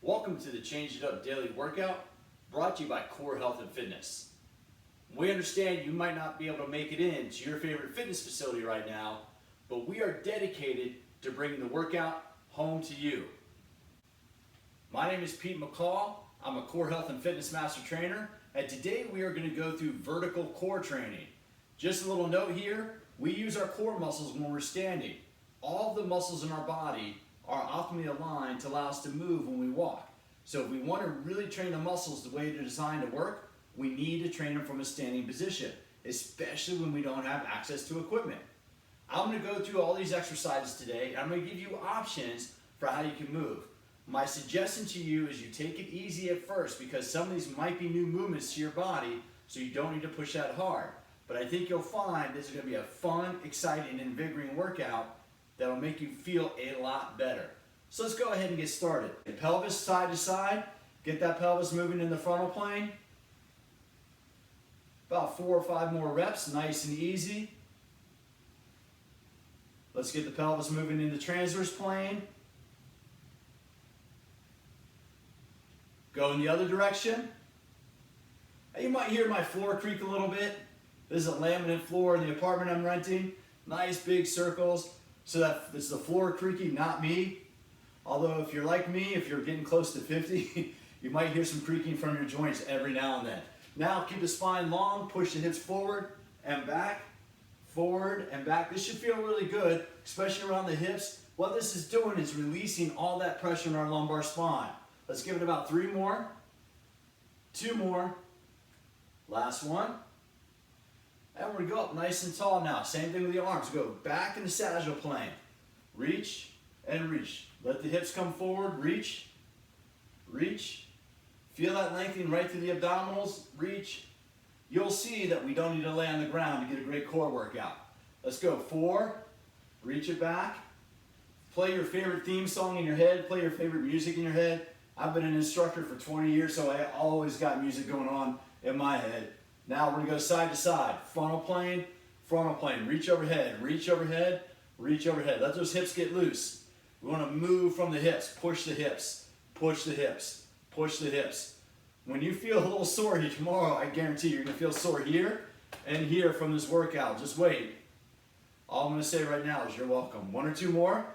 Welcome to the Change It Up Daily Workout, brought to you by Core Health and Fitness. We understand you might not be able to make it into your favorite fitness facility right now, but we are dedicated to bringing the workout home to you. My name is Pete McCall. I'm a Core Health and Fitness Master Trainer, and today we are going to go through vertical core training. Just a little note here, we use our core muscles when we're standing. All of the muscles in our body are optimally aligned to allow us to move when we walk. So if we want to really train the muscles the way they're designed to work, we need to train them from a standing position, especially when we don't have access to equipment. I'm going to go through all these exercises today, and I'm going to give you options for how you can move. My suggestion to you is you take it easy at first because some of these might be new movements to your body, so you don't need to push that hard. But I think you'll find this is going to be a fun, exciting, and invigorating workout that'll make you feel a lot better. So let's go ahead and get started. Pelvis side to side. Get that pelvis moving in the frontal plane. About 4 or 5 more reps, nice and easy. Let's get the pelvis moving in the transverse plane. Go in the other direction. Now you might hear my floor creak a little bit. This is a laminate floor in the apartment I'm renting. Nice big circles. So that it's the floor creaking, not me. Although if you're like me, if you're getting close to 50, you might hear some creaking from your joints every now and then. Now keep the spine long, push the hips forward and back, forward and back. This should feel really good, especially around the hips. What this is doing is releasing all that pressure in our lumbar spine. Let's give it about 3 more, 2 more, last one. And we're going to go up nice and tall now. Same thing with the arms. Go back in the sagittal plane. Reach and reach. Let the hips come forward. Reach. Reach. Feel that lengthening right through the abdominals. Reach. You'll see that we don't need to lay on the ground to get a great core workout. Let's go. 4. Reach it back. Play your favorite theme song in your head. Play your favorite music in your head. I've been an instructor for 20 years, so I always got music going on in my head. Now we're going to go side to side. Frontal plane, reach overhead, reach overhead, reach overhead. Let those hips get loose. We want to move from the hips, push the hips, push the hips, push the hips. When you feel a little sore here tomorrow, I guarantee you're going to feel sore here and here from this workout. Just wait. All I'm going to say right now is you're welcome. 1 or 2 more.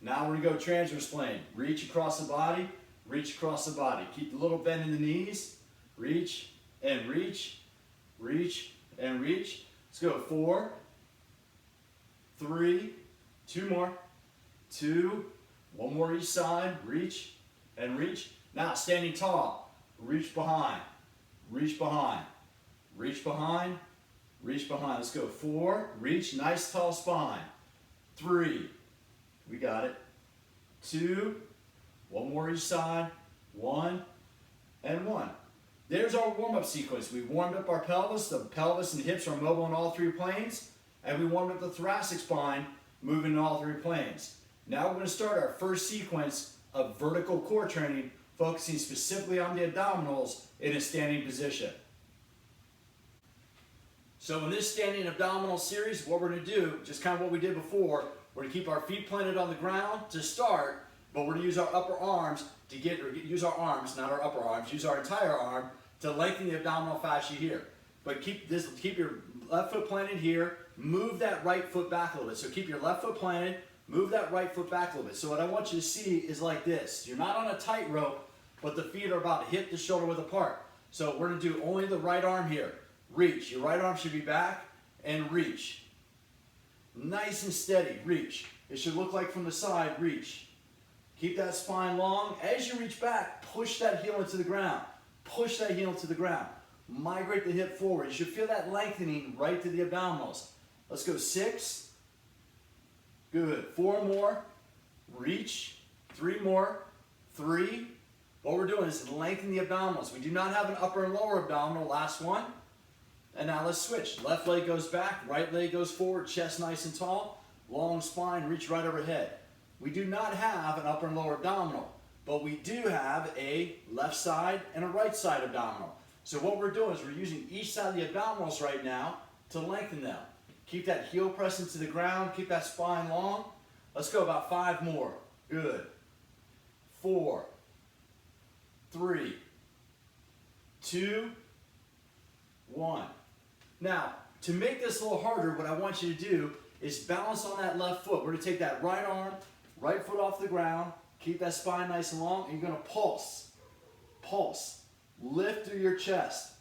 Now we're going to go transverse plane. Reach across the body, reach across the body. Keep the little bend in the knees. Reach and reach, reach and reach. Let's go. 4, 3, 2 more, 2, 1 more each side. Reach and reach. Now standing tall. Reach behind, reach behind, reach behind, reach behind. Let's go. 4, reach, nice tall spine. 3, we got it. 2, 1 more each side. 1 and 1. There's our warm-up sequence. We warmed up our pelvis. The pelvis and hips are mobile in all 3 planes. And we warmed up the thoracic spine, moving in all 3 planes. Now we're going to start our first sequence of vertical core training, focusing specifically on the abdominals in a standing position. So in this standing abdominal series, what we're going to do, just kind of what we did before, we're going to keep our feet planted on the ground to start, but we're going to use our upper arms to use our arms, not our upper arms, use our entire arm to lengthen the abdominal fascia here. But keep your left foot planted here, move that right foot back a little bit. So keep your left foot planted, move that right foot back a little bit. So what I want you to see is like this. You're not on a tightrope, but the feet are about hip to shoulder width apart. So we're going to do only the right arm here. Reach. Your right arm should be back and reach. Nice and steady. Reach. It should look like from the side. Reach. Keep that spine long. As you reach back, push that heel into the ground. Push that heel into the ground. Migrate the hip forward. You should feel that lengthening right to the abdominals. Let's go. 6. Good. 4 more. Reach. 3 more. 3. What we're doing is lengthen the abdominals. We do not have an upper and lower abdominal. Last one. And now let's switch. Left leg goes back. Right leg goes forward. Chest nice and tall. Long spine. Reach right overhead. We do not have an upper and lower abdominal, but we do have a left side and a right side abdominal. So what we're doing is we're using each side of the abdominals right now to lengthen them. Keep that heel pressed into the ground, keep that spine long. Let's go about 5 more. Good. 4, 3, 2, 1. Now, to make this a little harder, what I want you to do is balance on that left foot. We're going to take that right arm, right foot off the ground, keep that spine nice and long, and you're going to pulse. Pulse. Lift through your chest.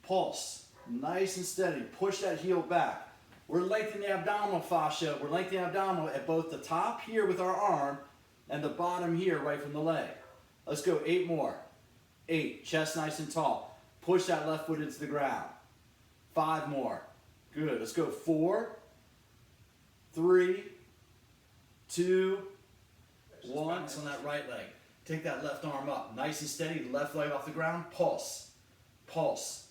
Pulse. Nice and steady. Push that heel back. We're lengthening the abdominal fascia. We're lengthening the abdominal at both the top here with our arm and the bottom here right from the leg. Let's go 8 more. 8. Chest nice and tall. Push that left foot into the ground. 5 more. Good. Let's go 4, 3, 2, 1. On that right leg. Take that left arm up. Nice and steady. Left leg off the ground. Pulse. Pulse.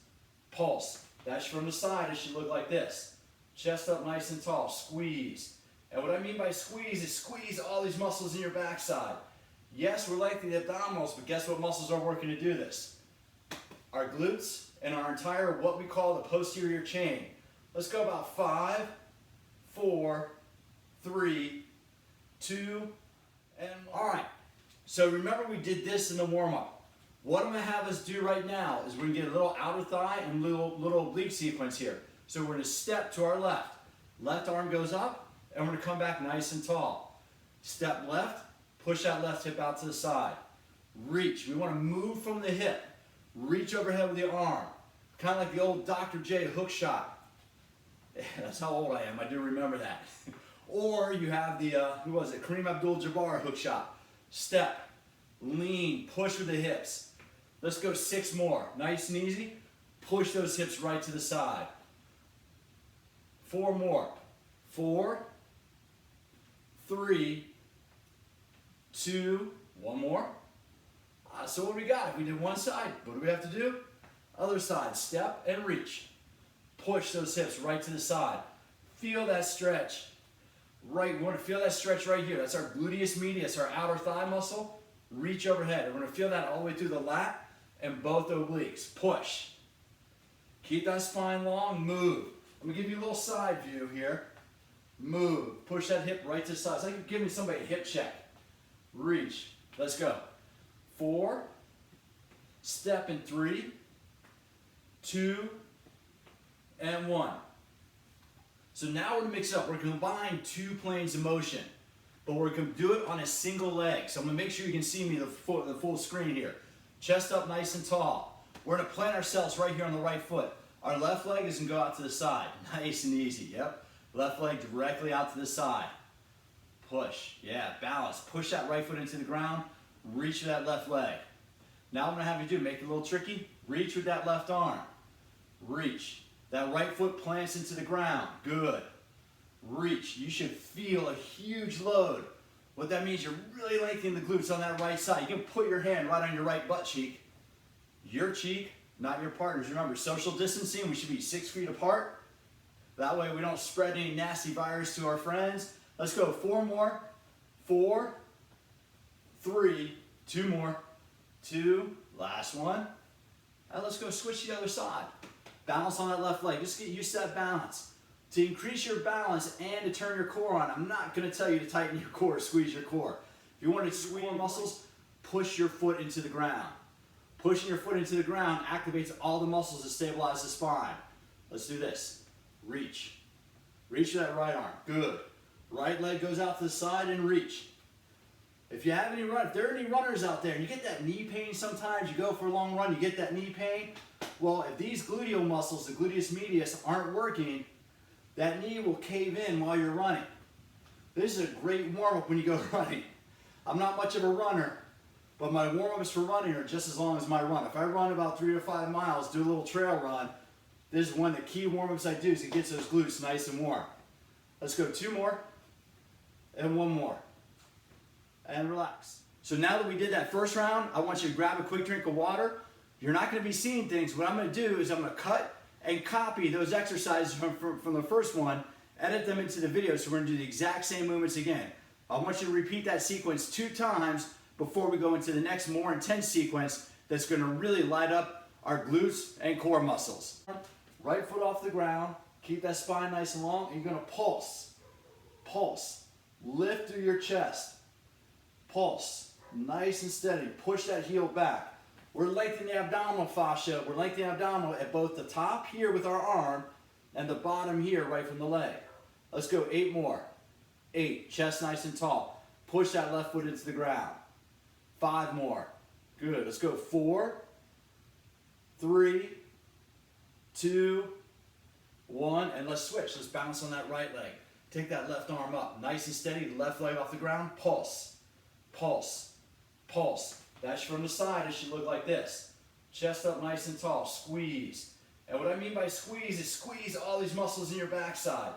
Pulse. That's from the side. It should look like this. Chest up nice and tall. Squeeze. And what I mean by squeeze is squeeze all these muscles in your backside. Yes, we're lengthening the abdominals, but guess what muscles are working to do this? Our glutes and our entire, what we call the posterior chain. Let's go about 5, 4, 3, 2, and all right. So remember we did this in the warm-up. What I'm going to have us do right now is we're going to get a little outer thigh and little oblique sequence here. So we're going to step to our left. Left arm goes up, and we're going to come back nice and tall. Step left, push that left hip out to the side. Reach. We want to move from the hip. Reach overhead with the arm. Kind of like the old Dr. J hook shot. That's how old I am. I do remember that. Or you have the, who was it? Kareem Abdul-Jabbar hook shot. Step, lean, push with the hips. Let's go 6 more. Nice and easy. Push those hips right to the side. 4 more. 4, 3, 2, 1 more. So what do we got? If we did one side, what do we have to do? Other side. Step and reach. Push those hips right to the side. Feel that stretch. Right, we want to feel that stretch right here. That's our gluteus medius, our outer thigh muscle. Reach overhead. And we're going to feel that all the way through the lat and both obliques. Push. Keep that spine long. Move. I'm going to give you a little side view here. Move. Push that hip right to the side. It's like you're giving somebody a hip check. Reach. Let's go. 4. Step in 3, 2, and 1. So now we're going to mix it up. We're going to combine 2 planes of motion, but we're going to do it on a single leg. So I'm going to make sure you can see me the full screen here. Chest up nice and tall. We're going to plant ourselves right here on the right foot. Our left leg is going to go out to the side. Nice and easy. Yep. Left leg directly out to the side. Push. Yeah, balance. Push that right foot into the ground. Reach with that left leg. Now I'm going to have you make it a little tricky. Reach with that left arm. Reach. That right foot plants into the ground. Good. Reach. You should feel a huge load. What that means, you're really lengthening the glutes on that right side. You can put your hand right on your right butt cheek. Your cheek, not your partner's. Remember, social distancing, we should be 6 feet apart. That way we don't spread any nasty virus to our friends. Let's go 4 more. 4, 3, 2 more. 2, last one. And let's go switch to the other side. Balance on that left leg. Just get used to that balance. To increase your balance and to turn your core on, I'm not going to tell you to tighten your core, squeeze your core. If you want to squeeze your muscles, push your foot into the ground. Pushing your foot into the ground activates all the muscles to stabilize the spine. Let's do this. Reach. Reach with that right arm. Good. Right leg goes out to the side and reach. If you have if there are any runners out there and you get that knee pain sometimes, you go for a long run, you get that knee pain. Well, if these gluteal muscles, the gluteus medius, aren't working, that knee will cave in while you're running. This is a great warm-up when you go running. I'm not much of a runner, but my warm-ups for running are just as long as my run. If I run about 3 to 5 miles, do a little trail run, this is one of the key warm-ups I do, so it gets those glutes nice and warm. Let's go 2 more and 1 more. And relax. So now that we did that first round, I want you to grab a quick drink of water. You're not going to be seeing things. What I'm going to do is I'm going to cut and copy those exercises from the first one, edit them into the video, so we're going to do the exact same movements again. I want you to repeat that sequence 2 times before we go into the next more intense sequence that's going to really light up our glutes and core muscles. Right foot off the ground, keep that spine nice and long, and you're going to pulse. Pulse. Lift through your chest. Pulse. Nice and steady. Push that heel back. We're lengthening the abdominal fascia. We're lengthening the abdominal at both the top here with our arm and the bottom here right from the leg. Let's go 8 more. 8. Chest nice and tall. Push that left foot into the ground. 5 more. Good. Let's go 4, 3, 2, 1. And let's switch. Let's bounce on that right leg. Take that left arm up. Nice and steady. Left leg off the ground. Pulse. Pulse. Pulse. That's from the side. It should look like this. Chest up nice and tall. Squeeze. And what I mean by squeeze is squeeze all these muscles in your backside.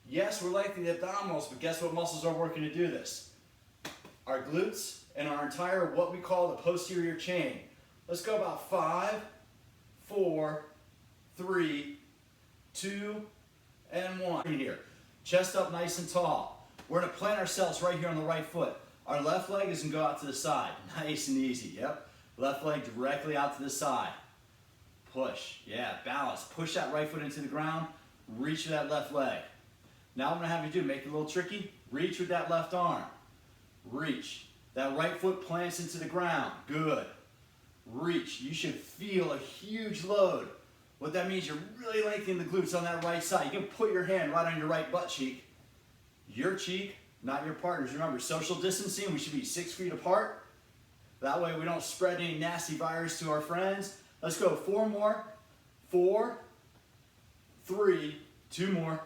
Yes, we're lengthening the abdominals, but guess what muscles are working to do this? Our glutes and our entire, what we call the posterior chain. Let's go about 5, 4, 3, 2, and 1. Here. Chest up nice and tall. We're going to plant ourselves right here on the right foot. Our left leg is going to go out to the side. Nice and easy. Yep. Left leg directly out to the side. Push. Yeah, balance. Push that right foot into the ground. Reach with that left leg. Now I'm going to have you do, make it a little tricky. Reach with that left arm. Reach. That right foot plants into the ground. Good. Reach. You should feel a huge load. What that means, you're really lengthening the glutes on that right side. You can put your hand right on your right butt cheek. Your cheek, not your partner's. Remember, social distancing, we should be 6 feet apart. That way we don't spread any nasty virus to our friends. Let's go 4 more. 4, 3, 2 more.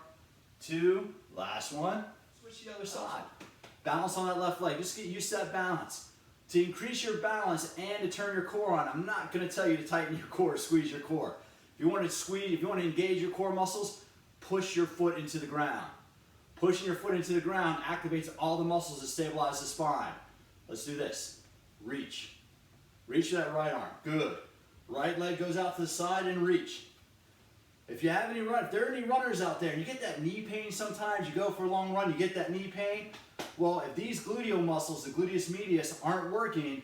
2, last one. Switch to the other side. Balance on that left leg. Just get used to that balance. To increase your balance and to turn your core on, I'm not going to tell you to tighten your core, squeeze your core. If you want to squeeze, if you want to engage your core muscles, push your foot into the ground. Pushing your foot into the ground activates all the muscles that stabilize the spine. Let's do this. Reach. Reach with that right arm. Good. Right leg goes out to the side and reach. If you have any run, if there are any runners out there and you get that knee pain sometimes, you go for a long run, you get that knee pain. Well, if these gluteal muscles, the gluteus medius, aren't working,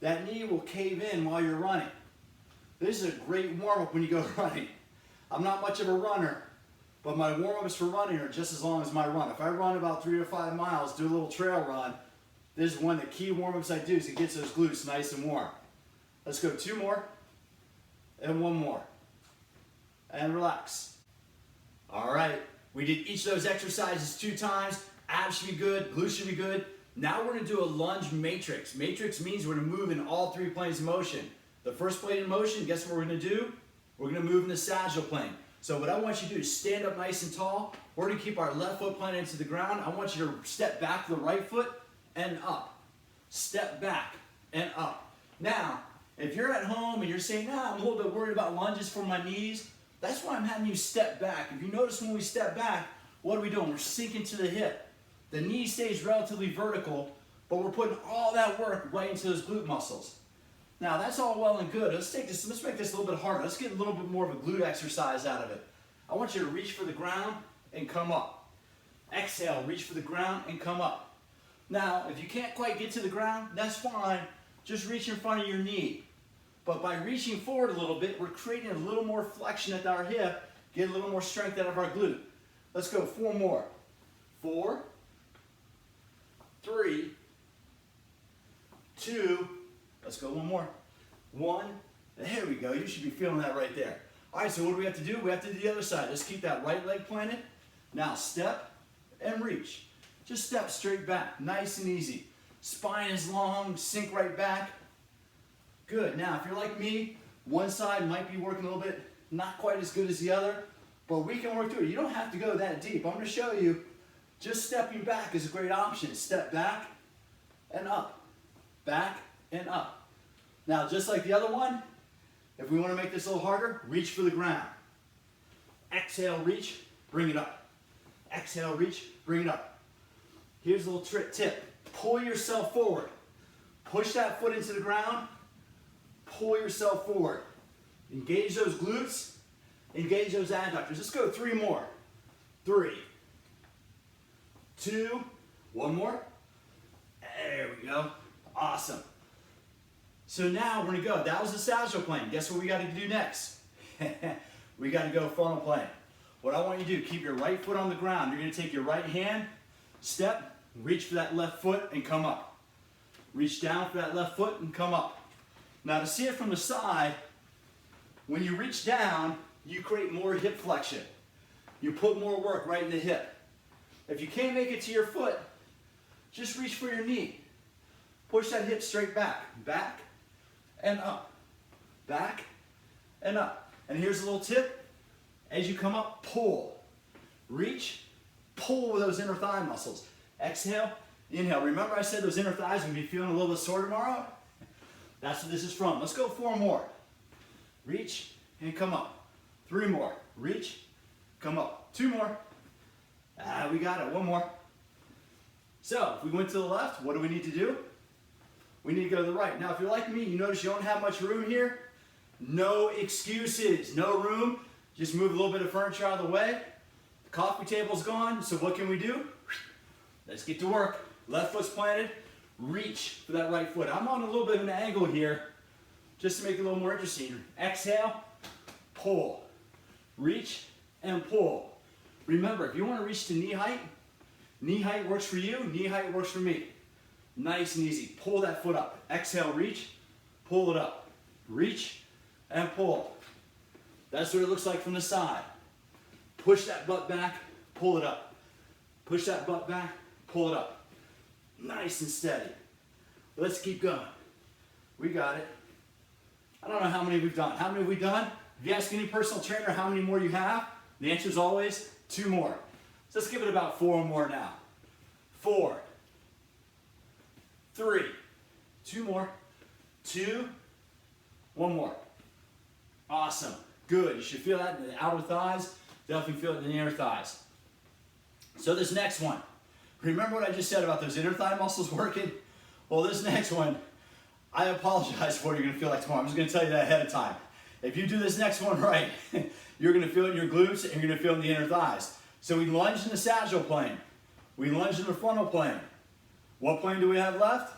that knee will cave in while you're running. This is a great warm-up when you go running. I'm not much of a runner, but my warm-ups for running are just as long as my run. If I run about 3 to 5 miles, do a little trail run, this is one of the key warm-ups I do is it gets those glutes nice and warm. Let's go 2 more and 1 more. And relax. All right, we did each of those exercises 2 times. Abs should be good, glutes should be good. Now we're gonna do a lunge matrix. Matrix means we're gonna move in all 3 planes of motion. The first plane of motion, guess what we're gonna do? We're gonna move in the sagittal plane. So what I want you to do is stand up nice and tall. We're gonna keep our left foot planted into the ground. I want you to step back to the right foot and up. Step back and up. Now, if you're at home and you're saying, I'm a little bit worried about lunges for my knees, that's why I'm having you step back. If you notice when we step back, what are we doing? We're sinking to the hip. The knee stays relatively vertical, but we're putting all that work right into those glute muscles. Now that's all well and good. Let's make this a little bit harder. Let's get a little bit more of a glute exercise out of it. I want you to reach for the ground and come up. Exhale, reach for the ground and come up. Now, if you can't quite get to the ground, that's fine. Just reach in front of your knee. But by reaching forward a little bit, we're creating a little more flexion at our hip, get a little more strength out of our glute. Let's go 4 more. 4, 3, 2, let's go 1 more. 1, there we go. You should be feeling that right there. All right, so what do we have to do? We have to do the other side. Let's keep that right leg planted. Now step and reach. Just step straight back, nice and easy. Spine is long, sink right back. Good. Now, if you're like me, one side might be working a little bit not quite as good as the other, but we can work through it. You don't have to go that deep. I'm going to show you just stepping back is a great option. Step back and up, back and up. Now, just like the other one, if we want to make this a little harder, reach for the ground. Exhale, reach, bring it up. Exhale, reach, bring it up. Here's a little tip. Pull yourself forward. Push that foot into the ground. Pull yourself forward. Engage those glutes. Engage those adductors. Let's go 3 more. 3, 2, 1 more. There we go. Awesome. So now we're going to go. That was the sagittal plane. Guess what we got to do next? We got to go frontal plane. What I want you to do, keep your right foot on the ground. You're going to take your right hand, step, reach for that left foot, and come up. Reach down for that left foot and come up. Now to see it from the side, when you reach down, you create more hip flexion. You put more work right in the hip. If you can't make it to your foot, just reach for your knee. Push that hip straight back. Back and up. Back and up. And here's a little tip. As you come up, pull. Reach, pull with those inner thigh muscles. Exhale, inhale. Remember I said those inner thighs will be feeling a little bit sore tomorrow? That's what this is from. Let's go 4 more. Reach and come up. 3 more. Reach, come up. 2 more. We got it. 1 more. So, if we went to the left, what do we need to do? We need to go to the right. Now, if you're like me, you notice you don't have much room here. No excuses. No room. Just move a little bit of furniture out of the way. The coffee table's gone, so what can we do? Let's get to work. Left foot's planted. Reach for that right foot. I'm on a little bit of an angle here, just to make it a little more interesting. Exhale, pull. Reach and pull. Remember, if you want to reach to knee height works for you, knee height works for me. Nice and easy. Pull that foot up. Exhale, reach, pull it up. Reach and pull. That's what it looks like from the side. Push that butt back, pull it up. Push that butt back, pull it up. Nice and steady. Let's keep going. We got it. I don't know how many we've done. How many have we done? If you ask any personal trainer how many more you have, the answer is always 2 more. So let's give it about 4 more now. 4, 3, 2 more, 2, 1 more. Awesome. Good. You should feel that in the outer thighs. Definitely feel it in the inner thighs. So this next one. Remember what I just said about those inner thigh muscles working? Well, this next one, I apologize for what you're going to feel like tomorrow. I'm just going to tell you that ahead of time. If you do this next one right, you're going to feel it in your glutes and you're going to feel it in the inner thighs. So we lunge in the sagittal plane. We lunge in the frontal plane. What plane do we have left?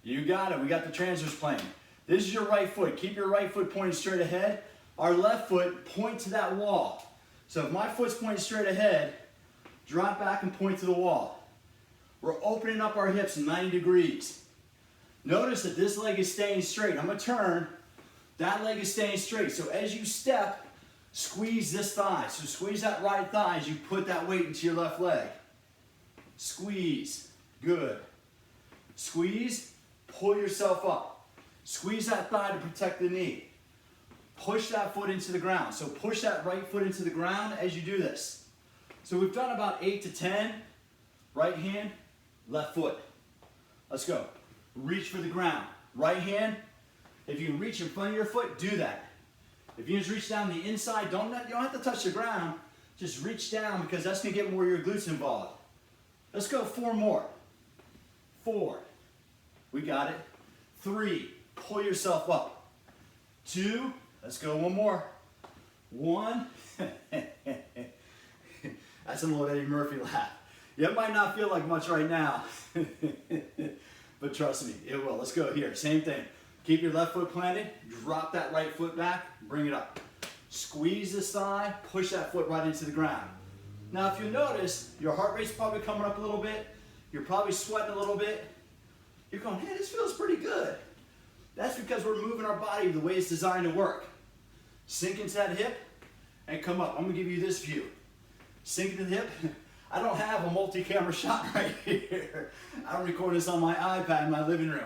You got it. We got the transverse plane. This is your right foot. Keep your right foot pointing straight ahead. Our left foot, point to that wall. So if my foot's pointing straight ahead, drop back and point to the wall. We're opening up our hips 90 degrees. Notice that this leg is staying straight. I'm going to turn. That leg is staying straight. So as you step, squeeze this thigh. So squeeze that right thigh as you put that weight into your left leg. Squeeze. Good. Squeeze. Pull yourself up. Squeeze that thigh to protect the knee. Push that foot into the ground. So push that right foot into the ground as you do this. So we've done about 8 to 10. Right hand, left foot. Let's go. Reach for the ground. Right hand. If you can reach in front of your foot, do that. If you just reach down the inside, you don't have to touch the ground. Just reach down because that's going to get more of your glutes involved. Let's go 4 more. 4. We got it. 3. Pull yourself up. 2. Let's go 1 more. 1. That's a little Eddie Murphy laugh. It might not feel like much right now, but trust me, it will. Let's go here. Same thing. Keep your left foot planted. Drop that right foot back. Bring it up. Squeeze this thigh. Push that foot right into the ground. Now, if you notice, your heart rate's probably coming up a little bit. You're probably sweating a little bit. You're going, hey, this feels pretty good. That's because we're moving our body the way it's designed to work. Sink into that hip and come up. I'm going to give you this view. Sink into the hip. I don't have a multi-camera shot right here. I'm recording this on my iPad in my living room.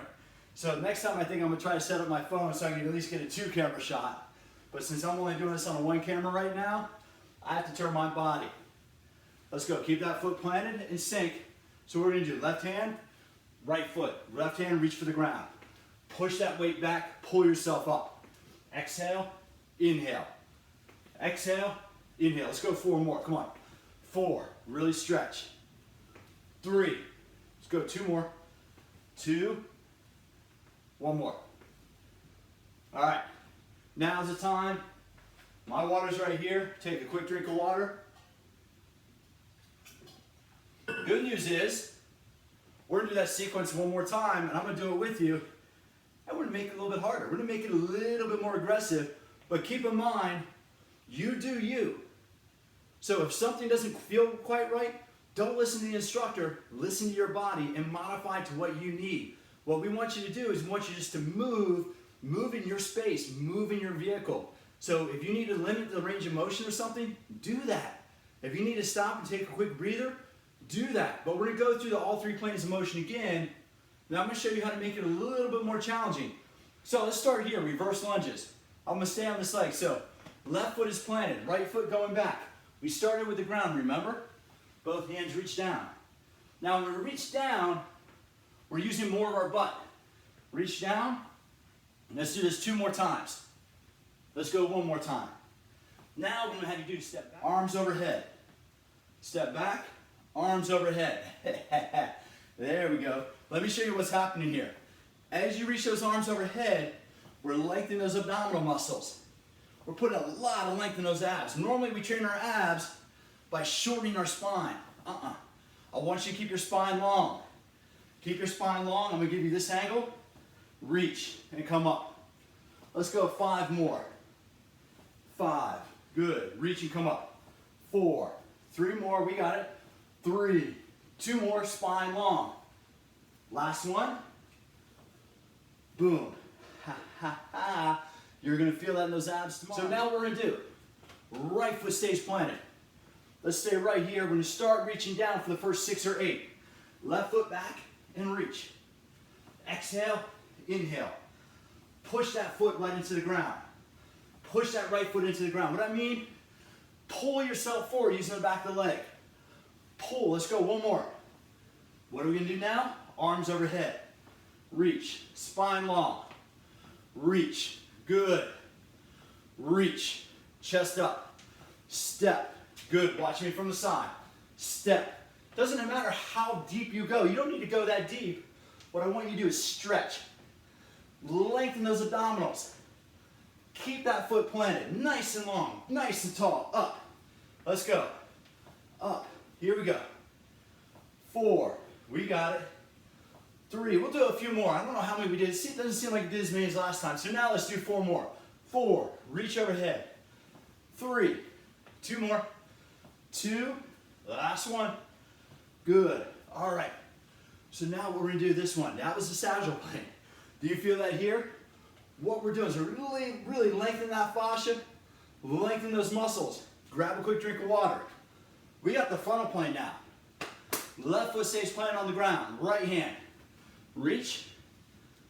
So next time I think I'm going to try to set up my phone so I can at least get a 2-camera shot. But since I'm only doing this on a 1 camera right now, I have to turn my body. Let's go. Keep that foot planted and sink. So what we're going to do, left hand, right foot. Left hand, reach for the ground. Push that weight back, pull yourself up. Exhale, inhale. Exhale, inhale. Let's go 4 more. Come on. 4. Really stretch. 3. Let's go 2 more. 2. 1 more. All right. Now's the time. My water's right here. Take a quick drink of water. Good news is, we're going to do that sequence 1 more time, and I'm going to do it with you. And we're going to make it a little bit harder. We're going to make it a little bit more aggressive, but keep in mind, you do you. So if something doesn't feel quite right, don't listen to the instructor. Listen to your body and modify to what you need. What we want you to do is we want you just to move in your space, move in your vehicle. So if you need to limit the range of motion or something, do that. If you need to stop and take a quick breather, do that. But we're gonna go through all 3 planes of motion again. Now I'm gonna show you how to make it a little bit more challenging. So let's start here, reverse lunges. I'm gonna stay on this leg. So left foot is planted, right foot going back. We started with the ground, remember? Both hands reach down. Now when we reach down, we're using more of our butt. Reach down. Let's do this 2 more times. Let's go 1 more time. Now we're gonna have you do step back. Arms overhead. Step back, arms overhead. There we go. Let me show you what's happening here. As you reach those arms overhead, we're lengthening those abdominal muscles. We're putting a lot of length in those abs. Normally we train our abs by shortening our spine. I want you to keep your spine long. Keep your spine long. I'm gonna give you this angle. Reach and come up. Let's go 5 more. 5, good. Reach and come up. 4, 3 more, we got it. 3, 2 more, spine long. Last one. Boom. Ha, ha, ha. You're gonna feel that in those abs tomorrow. So now what we're gonna do, right foot stays planted. Let's stay right here. We're gonna start reaching down for the first 6 or 8. Left foot back and reach. Exhale, inhale. Push that foot right into the ground. Push that right foot into the ground. What I mean, pull yourself forward using the back of the leg. Pull, let's go 1 more. What are we gonna do now? Arms overhead. Reach, spine long. Reach, good. Reach, chest up. Step, good. Watch me from the side. Step. Doesn't matter how deep you go. You don't need to go that deep. What I want you to do is stretch. Lengthen those abdominals. Keep that foot planted, nice and long, nice and tall. Up. Let's go. Up. Here we go. 4. We got it. 3. We'll do a few more. I don't know how many we did. It doesn't seem like we did as many as last time. So now let's do 4 more. 4. Reach overhead. 3. 2 more. 2. Last one. Good. All right. So now we're going to do this one. That was the sagittal plane. Do you feel that here? What we're doing is we're really lengthening that fascia, lengthen those muscles. Grab a quick drink of water. We got the frontal plane now. Left foot stays planted on the ground. Right hand. Reach,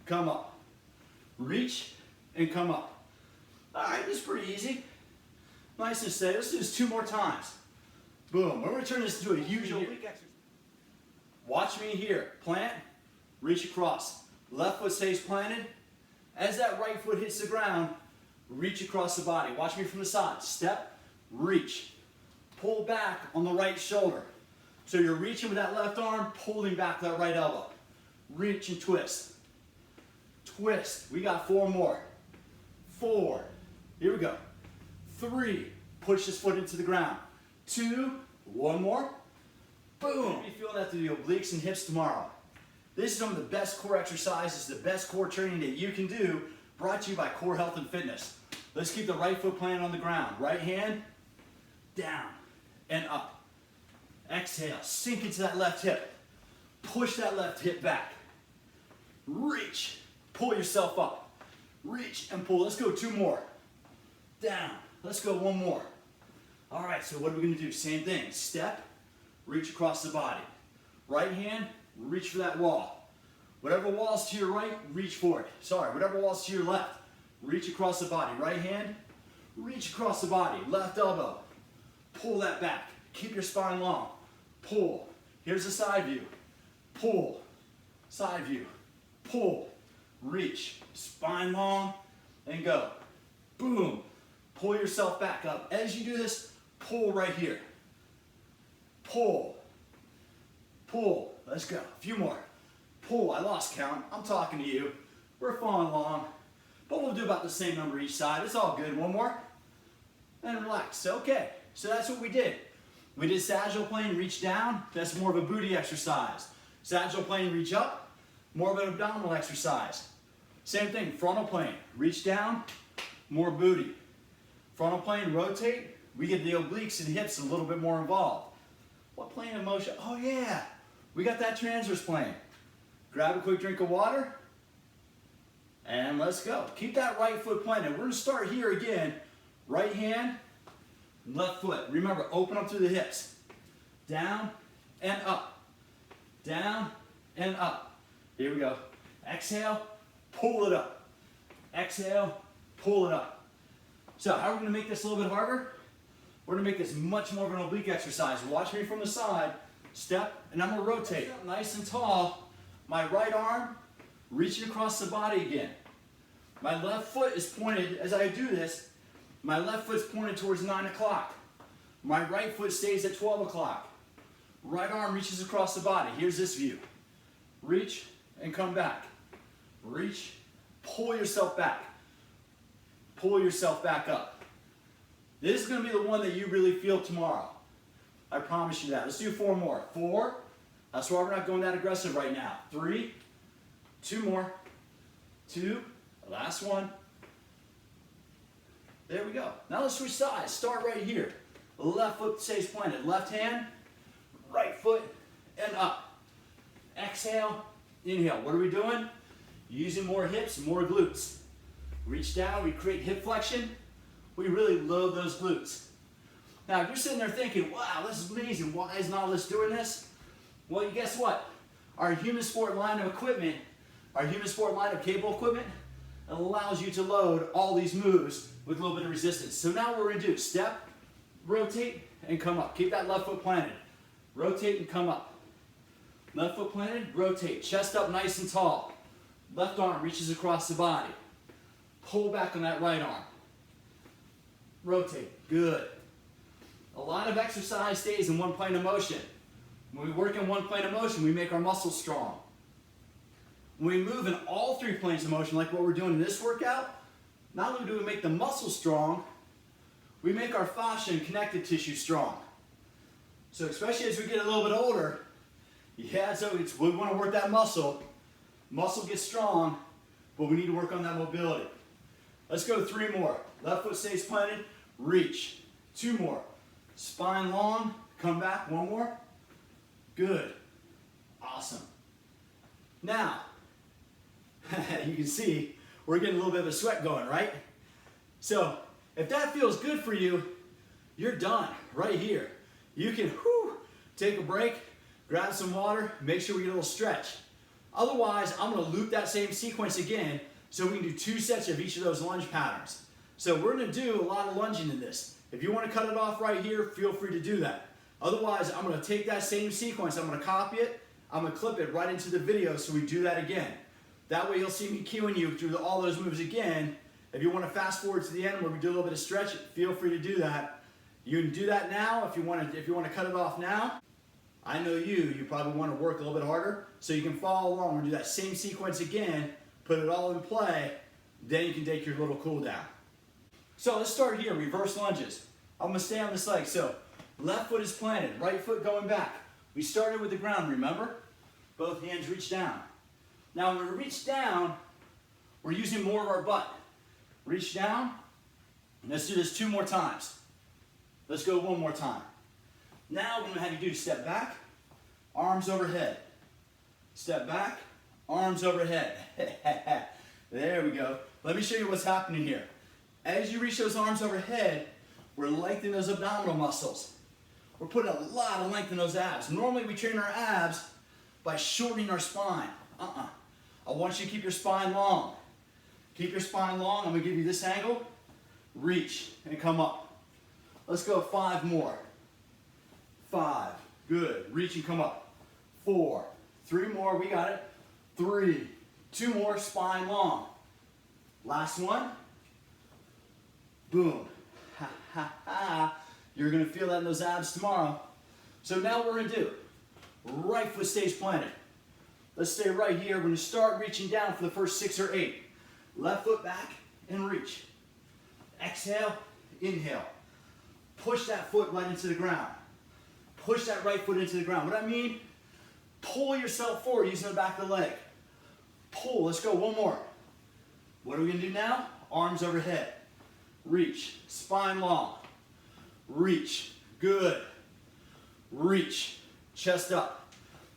come up. Reach, and come up. All right, this is pretty easy. Nice and steady. Let's do this 2 more times. Boom. We're going to turn this into a huge oblique exercise. Watch me here. Plant, reach across. Left foot stays planted. As that right foot hits the ground, reach across the body. Watch me from the side. Step, reach. Pull back on the right shoulder. So you're reaching with that left arm, pulling back that right elbow. Reach and twist. Twist. We got 4 more. 4. Here we go. 3. Push this foot into the ground. 2. 1 more. Boom. You feel that through the obliques and hips tomorrow. This is some of the best core exercises, the best core training that you can do, brought to you by Core Health and Fitness. Let's keep the right foot planted on the ground. Right hand, down and up. Exhale, sink into that left hip. Push that left hip back. Reach, pull yourself up. Reach and pull. Let's go 2 more. Down. Let's go 1 more. All right, so what are we going to do? Same thing. Step, reach across the body. Right hand, reach for that wall. Whatever wall's to your right, reach for it. Sorry, whatever wall's to your left, reach across the body. Right hand, reach across the body. Left elbow, pull that back. Keep your spine long. Pull. Here's the side view. Pull. Side view. Pull. Reach. Spine long and go. Boom. Pull yourself back up. As you do this, pull right here. Pull. Pull. Let's go. A few more. Pull. I lost count. I'm talking to you. We're following along. But we'll do about the same number each side. It's all good. 1 more. And relax. Okay. So that's what we did. We did sagittal plane, reach down. That's more of a booty exercise. Sagittal plane, reach up. More of an abdominal exercise. Same thing. Frontal plane, reach down. More booty. Frontal plane, rotate. We get the obliques and hips a little bit more involved. What plane of motion? Oh yeah. We got that transverse plane. Grab a quick drink of water, and let's go. Keep that right foot planted. We're gonna start here again. Right hand, left foot. Remember, open up through the hips. Down and up. Down and up. Here we go. Exhale, pull it up. Exhale, pull it up. So how are we gonna make this a little bit harder? We're gonna make this much more of an oblique exercise. Watch me from the side. Step, and I'm gonna rotate. Nice and tall. My right arm reaching across the body again. My left foot is pointed, as I do this, my left foot's pointed towards 9 o'clock. My right foot stays at 12 o'clock. Right arm reaches across the body. Here's this view. Reach and come back. Reach, pull yourself back. Pull yourself back up. This is gonna be the one that you really feel tomorrow. I promise you that. Let's do 4 more. 4. That's why we're not going that aggressive right now. 3, 2 more, 2, last one. There we go. Now let's switch sides. Start right here. Left foot stays planted. Left hand, right foot, and up. Exhale, inhale. What are we doing? Using more hips, more glutes. Reach down, we create hip flexion. We really load those glutes. Now, if you're sitting there thinking, wow, this is amazing. Why is Nautilus doing this? Well, guess what? Our human sport line of equipment, our human sport line of cable equipment, allows you to load all these moves with a little bit of resistance. So now what we're gonna do, step, rotate, and come up. Keep that left foot planted. Rotate and come up. Left foot planted, rotate. Chest up nice and tall. Left arm reaches across the body. Pull back on that right arm. Rotate, good. A lot of exercise stays in one plane of motion. When we work in one plane of motion, we make our muscles strong. When we move in all 3 planes of motion, like what we're doing in this workout, not only do we make the muscles strong, we make our fascia and connective tissue strong. So especially as we get a little bit older, yeah, so we want to work that muscle. Muscle gets strong, but we need to work on that mobility. Let's go 3 more. Left foot stays planted, reach. 2 more. Spine long, come back, 1 more. Good. Awesome. Now, you can see we're getting a little bit of a sweat going, right? So, if that feels good for you, you're done right here. You can take a break, grab some water, make sure we get a little stretch. Otherwise, I'm going to loop that same sequence again so we can do 2 sets of each of those lunge patterns. So we're going to do a lot of lunging in this. If you want to cut it off right here, feel free to do that. Otherwise, I'm going to take that same sequence, I'm going to copy it, I'm going to clip it right into the video so we do that again. That way you'll see me cueing you through all those moves again. If you want to fast forward to the end where we do a little bit of stretch, feel free to do that. You can do that now if you want to cut it off now. I know you probably want to work a little bit harder, so you can follow along. We'll do that same sequence again, put it all in play, then you can take your little cool down. So let's start here, reverse lunges. I'm going to stay on this leg. So left foot is planted, right foot going back. We started with the ground, remember? Both hands reach down. Now when we reach down, we're using more of our butt. Reach down. Let's do this 2 more times. Let's go 1 more time. Now we're going to have you do step back, arms overhead. Step back, arms overhead. There we go. Let me show you what's happening here. As you reach those arms overhead, we're lengthening those abdominal muscles. We're putting a lot of length in those abs. Normally we train our abs by shortening our spine. I want you to keep your spine long. Keep your spine long. I'm going to give you this angle. Reach and come up. Let's go 5 more. 5. Good. Reach and come up. 4. 3 more. We got it. 3. 2 more. Spine long. Last one. Boom. Ha, ha, ha. You're going to feel that in those abs tomorrow. So now what we're going to do, right foot stays planted. Let's stay right here. We're going to start reaching down for the first 6 or 8. Left foot back and reach. Exhale, inhale. Push that foot right into the ground. Push that right foot into the ground. What I mean, pull yourself forward using the back of the leg. Pull. Let's go 1 more. What are we going to do now? Arms overhead. Reach. Spine long. Reach. Good. Reach. Chest up.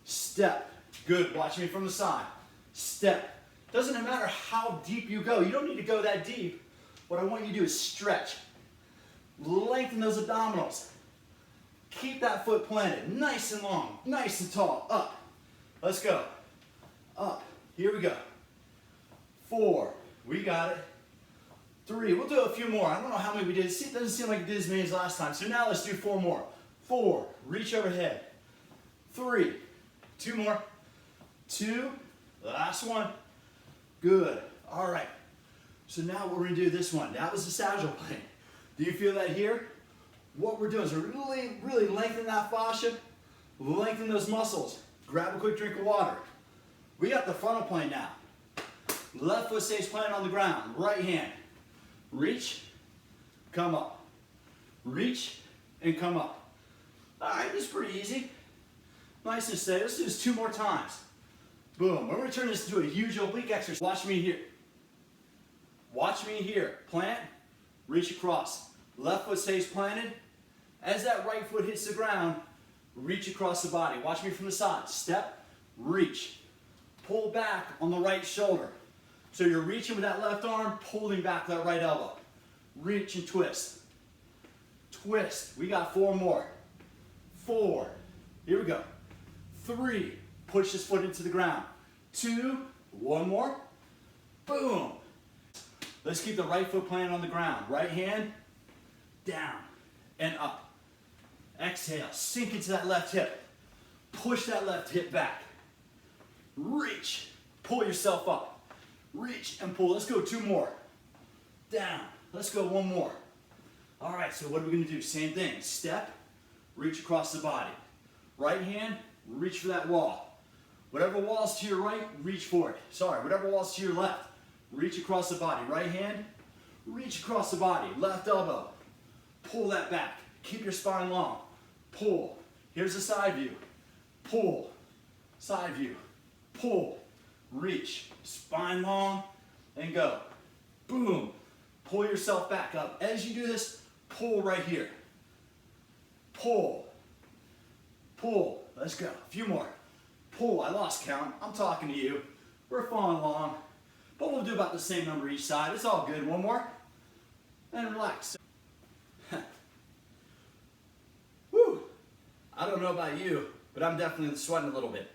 Step. Good, watch me from the side. Step. Doesn't matter how deep you go. You don't need to go that deep. What I want you to do is stretch. Lengthen those abdominals. Keep that foot planted, nice and long, nice and tall, up. Let's go. Up, here we go. 4, we got it. 3, we'll do a few more. I don't know how many we did. It doesn't seem like we did as many as last time. So now let's do 4 more. 4, reach overhead. 3, 2 more. 2, last one. Good, all right. So now what we're gonna do this one. That was the sagittal plane. Do you feel that here? What we're doing is we're really lengthening that fascia, lengthen those muscles. Grab a quick drink of water. We got the frontal plane now. Left foot stays planted on the ground. Right hand. Reach, come up. Reach, and come up. All right, this is pretty easy. Nice and steady. Let's do this 2 more times. Boom. We're going to turn this into a huge oblique exercise. Watch me here. Watch me here. Plant, reach across. Left foot stays planted. As that right foot hits the ground, reach across the body. Watch me from the side. Step, reach. Pull back on the right shoulder. So you're reaching with that left arm, pulling back that right elbow. Reach and twist. Twist. We got 4 more. 4. Here we go. 3. Push this foot into the ground. 2. 1 more. Boom. Let's keep the right foot planted on the ground. Right hand, down and up. Exhale, sink into that left hip. Push that left hip back. Reach, pull yourself up. Reach and pull. Let's go 2 more. Down, let's go 1 more. All right, so what are we gonna do? Same thing, step, reach across the body. Right hand, reach for that wall. Whatever wall's to your right, reach for it. Sorry, whatever wall's to your left, reach across the body. Right hand, reach across the body. Left elbow, pull that back. Keep your spine long. Pull. Here's the side view. Pull. Side view. Pull. Reach. Spine long. And go. Boom. Pull yourself back up. As you do this, pull right here. Pull. Pull. Let's go. A few more. Pull. I lost count. I'm talking to you. We're following along. But we'll do about the same number each side. It's all good. 1 more. And relax. I don't know about you, but I'm definitely sweating a little bit.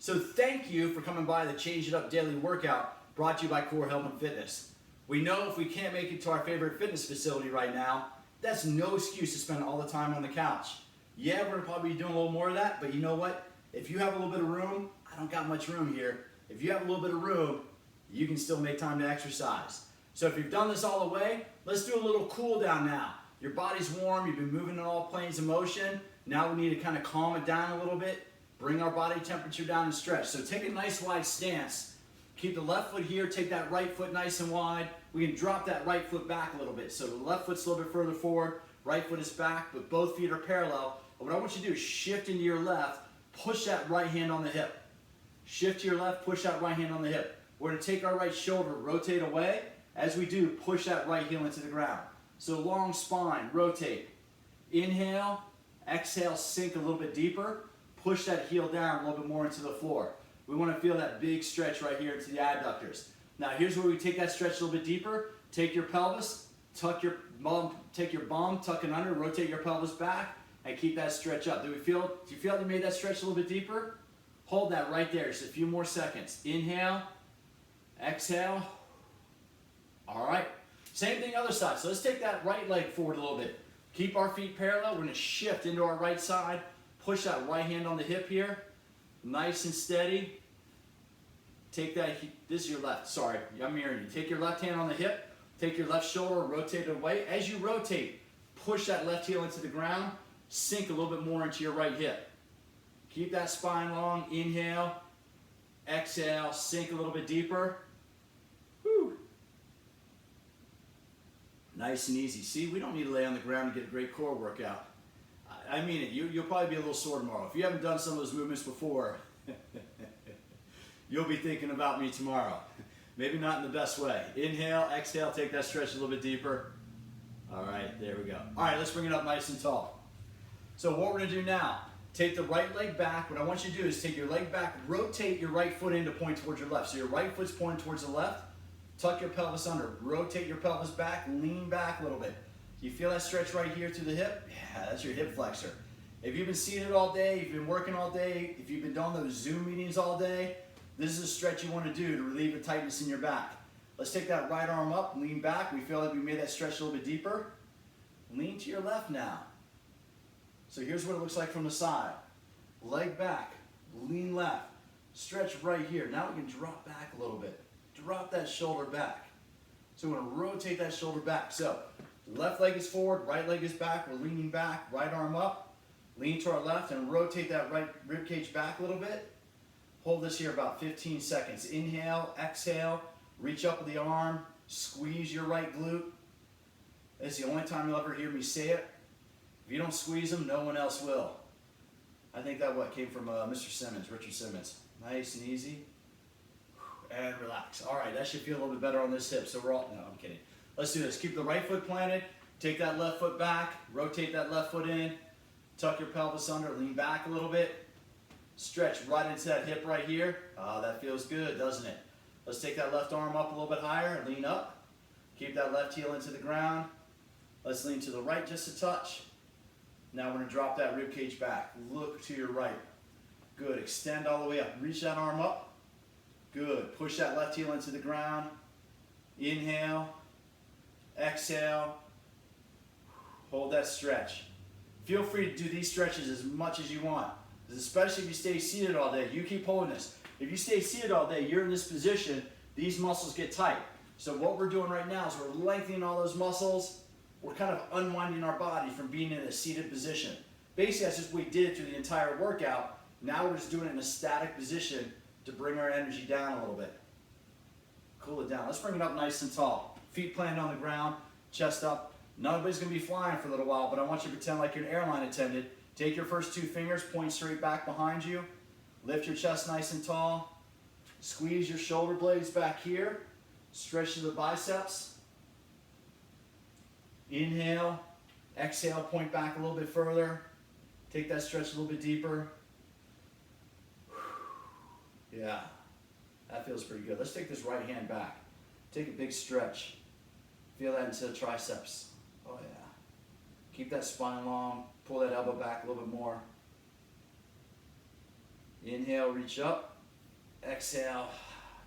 So thank you for coming by the Change It Up Daily Workout brought to you by Core Health and Fitness. We know if we can't make it to our favorite fitness facility right now, that's no excuse to spend all the time on the couch. Yeah, we're gonna probably be doing a little more of that, but you know what? If you have a little bit of room, I don't got much room here. If you have a little bit of room, you can still make time to exercise. So if you've done this all the way, let's do a little cool down now. Your body's warm, you've been moving in all planes of motion. Now we need to kind of calm it down a little bit, bring our body temperature down and stretch. So take a nice wide stance. Keep the left foot here, take that right foot nice and wide. We can drop that right foot back a little bit. So the left foot's a little bit further forward, right foot is back, but both feet are parallel. And what I want you to do is shift into your left, push that right hand on the hip. Shift to your left, push that right hand on the hip. We're gonna take our right shoulder, rotate away. As we do, push that right heel into the ground. So long spine, rotate. Inhale, exhale, sink a little bit deeper. Push that heel down a little bit more into the floor. We want to feel that big stretch right here into the adductors. Now here's where we take that stretch a little bit deeper. Take your pelvis, tuck your bum, take your bum, tuck it under, rotate your pelvis back, and keep that stretch up. Do you feel like you made that stretch a little bit deeper? Hold that right there, just a few more seconds. Inhale, exhale. All right, same thing other side. So let's take that right leg forward a little bit. Keep our feet parallel. We're gonna shift into our right side. Push that right hand on the hip here. Nice and steady. Take that, this is your left, sorry, I'm mirroring you. Take your left hand on the hip, take your left shoulder, rotate it away. As you rotate, push that left heel into the ground, sink a little bit more into your right hip. Keep that spine long, inhale, exhale, sink a little bit deeper. Whew. Nice and easy. See, we don't need to lay on the ground to get a great core workout. I mean it, you'll probably be a little sore tomorrow. If you haven't done some of those movements before, you'll be thinking about me tomorrow. Maybe not in the best way. Inhale, exhale, take that stretch a little bit deeper. All right, there we go. All right, let's bring it up nice and tall. So what we're gonna do now, Take the right leg back. What I want you to do is take your leg back, rotate your right foot in to point towards your left. So your right foot's pointing towards the left. Tuck your pelvis under. Rotate your pelvis back. Lean back a little bit. You feel that stretch right here through the hip? Yeah, that's your hip flexor. If you've been seated all day, if you've been working all day, if you've been doing those Zoom meetings all day, this is a stretch you want to do to relieve the tightness in your back. Let's take that right arm up, lean back. We feel like we made that stretch a little bit deeper. Lean to your left now. So here's what it looks like from the side. Leg back, lean left, stretch right here. Now we can drop back a little bit. Drop that shoulder back. So we're going to rotate that shoulder back. So left leg is forward, right leg is back. We're leaning back, right arm up. Lean to our left and rotate that right rib cage back a little bit. Hold this here about 15 seconds. Inhale, exhale, reach up with the arm, squeeze your right glute. It's the only time you'll ever hear me say it. If you don't squeeze them, no one else will. I think that came from Mr. Simmons, Richard Simmons. Nice and easy. And relax. All right, that should feel a little bit better on this hip. So no, I'm kidding. Let's do this. Keep the right foot planted. Take that left foot back. Rotate that left foot in. Tuck your pelvis under. Lean back a little bit. Stretch right into that hip right here. Ah, that feels good, doesn't it? Let's take that left arm up a little bit higher and lean up. Keep that left heel into the ground. Let's lean to the right just a touch. Now we're going to drop that rib cage back. Look to your right. Good. Extend all the way up. Reach that arm up. Good. Push that left heel into the ground. Inhale. Exhale. Hold that stretch. Feel free to do these stretches as much as you want, especially if you stay seated all day. You keep holding this. If you stay seated all day, you're in this position, these muscles get tight. So what we're doing right now is we're lengthening all those muscles. We're kind of unwinding our body from being in a seated position. Basically, that's just what we did through the entire workout. Now we're just doing it in a static position to bring our energy down a little bit. Cool it down. Let's bring it up nice and tall. Feet planted on the ground, chest up. Nobody's going to be flying for a little while, but I want you to pretend like you're an airline attendant. Take your first two fingers, point straight back behind you. Lift your chest nice and tall. Squeeze your shoulder blades back here. Stretch to the biceps. Inhale. Exhale, point back a little bit further. Take that stretch a little bit deeper. Yeah, that feels pretty good. Let's take this right hand back. Take a big stretch. Feel that into the triceps. Oh yeah. Keep that spine long. Pull that elbow back a little bit more. Inhale, reach up. Exhale.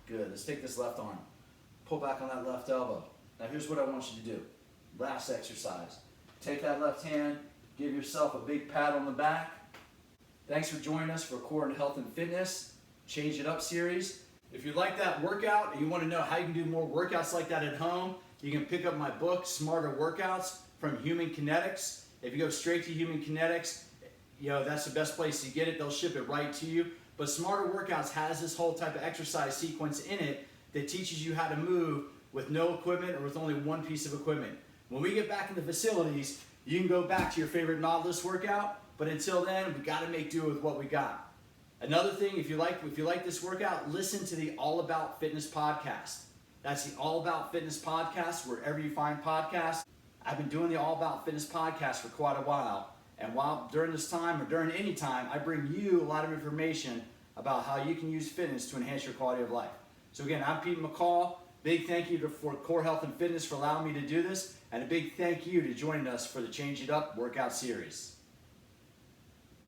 Good. Let's take this left arm. Pull back on that left elbow. Now here's what I want you to do. Last exercise. Take that left hand. Give yourself a big pat on the back. Thanks for joining us for Core and Health and Fitness Change It Up series. If you like that workout and you want to know how you can do more workouts like that at home, you can pick up my book, Smarter Workouts from Human Kinetics. If you go straight to Human Kinetics, that's the best place to get it. They'll ship it right to you. But Smarter Workouts has this whole type of exercise sequence in it that teaches you how to move with no equipment or with only one piece of equipment. When we get back in the facilities, you can go back to your favorite Nautilus workout, but until then, we got to make do with what we got. Another thing, if you like this workout, listen to the All About Fitness podcast. That's the All About Fitness podcast, wherever you find podcasts. I've been doing the All About Fitness podcast for quite a while. And during this time or during any time, I bring you a lot of information about how you can use fitness to enhance your quality of life. So again, I'm Pete McCall. Big thank you for Core Health and Fitness for allowing me to do this. And a big thank you to joining us for the Change It Up workout series.